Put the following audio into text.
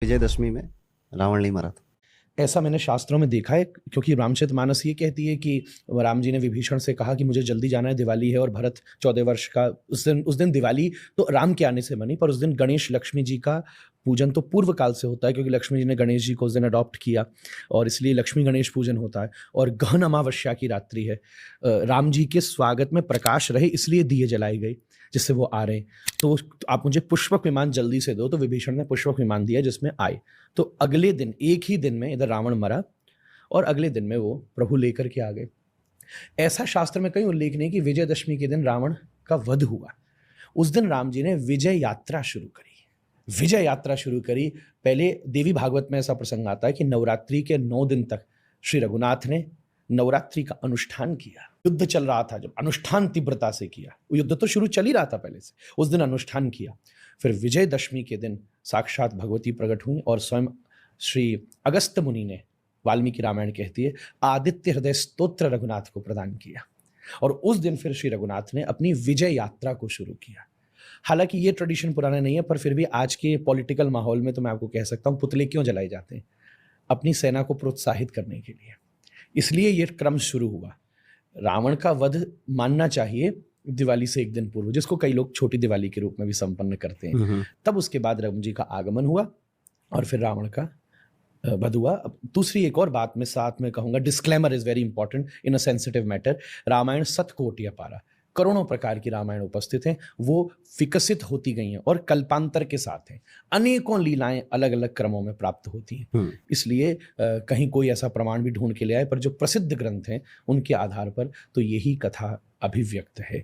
विजयदशमी में रावण नहीं मरा था। ऐसा मैंने शास्त्रों में देखा है, क्योंकि रामचरितमानस ये कहती है कि राम जी ने विभीषण से कहा कि मुझे जल्दी जाना है, दिवाली है, और भरत 14 वर्ष का। उस दिन दिवाली तो राम के आने से बनी, पर उस दिन गणेश लक्ष्मी जी का पूजन तो पूर्व काल से होता है, क्योंकि लक्ष्मी जी ने गणेश जी को उस दिन अडॉप्ट किया, और इसलिए लक्ष्मी गणेश पूजन होता है। और गहन अमावस्या की रात्रि है। राम जी के स्वागत में प्रकाश रहे इसलिए दिए जलाई गई, जिससे वो आ रहे हैं। तो आप मुझे पुष्पक विमान जल्दी से दो, तो विभीषण ने पुष्पक विमान दिया जिसमें आए। तो अगले दिन, एक ही दिन में इधर रावण मरा और अगले दिन में वो प्रभु लेकर के आ गए। ऐसा शास्त्र में कहीं उल्लेख नहीं कि विजयदशमी के दिन रावण का वध हुआ। उस दिन राम जी ने विजय यात्रा शुरू करी। विजय यात्रा शुरू करी। पहले देवी भागवत में ऐसा प्रसंग आता है कि नवरात्रि के 9 दिन तक श्री रघुनाथ ने नवरात्रि का अनुष्ठान किया। युद्ध चल रहा था, जब अनुष्ठान तीव्रता से किया, वो युद्ध तो शुरू चल ही रहा था पहले से, उस दिन अनुष्ठान किया। फिर विजयदशमी के दिन साक्षात भगवती प्रकट हुई और स्वयं श्री अगस्त्य मुनि ने, वाल्मीकि रामायण कहती है, आदित्य हृदय स्तोत्र रघुनाथ को प्रदान किया। और उस दिन फिर श्री रघुनाथ ने अपनी विजय यात्रा को शुरू किया। हालांकि ये ट्रेडिशन पुराना नहीं है, पर फिर भी आज के पॉलिटिकल माहौल में तो मैं आपको कह सकता हूँ, पुतले क्यों जलाए जाते हैं? अपनी सेना को प्रोत्साहित करने के लिए। इसलिए ये क्रम शुरू हुआ। रावण का वध मानना चाहिए दिवाली से एक दिन पूर्व, जिसको कई लोग छोटी दिवाली के रूप में भी संपन्न करते हैं। तब उसके बाद राम जी का आगमन हुआ और फिर रावण का वध हुआ। अब दूसरी एक और बात मैं साथ में कहूंगा, disclaimer is very important in a sensitive matter. Ramayana सतकोटि अपारा, करोड़ों प्रकार की रामायण उपस्थित हैं, वो विकसित होती गई हैं और कल्पांतर के साथ हैं। अनेकों लीलाएं अलग अलग क्रमों में प्राप्त होती हैं। इसलिए कहीं कोई ऐसा प्रमाण भी ढूंढ के ले आए, पर जो प्रसिद्ध ग्रंथ हैं उनके आधार पर तो यही कथा अभिव्यक्त है।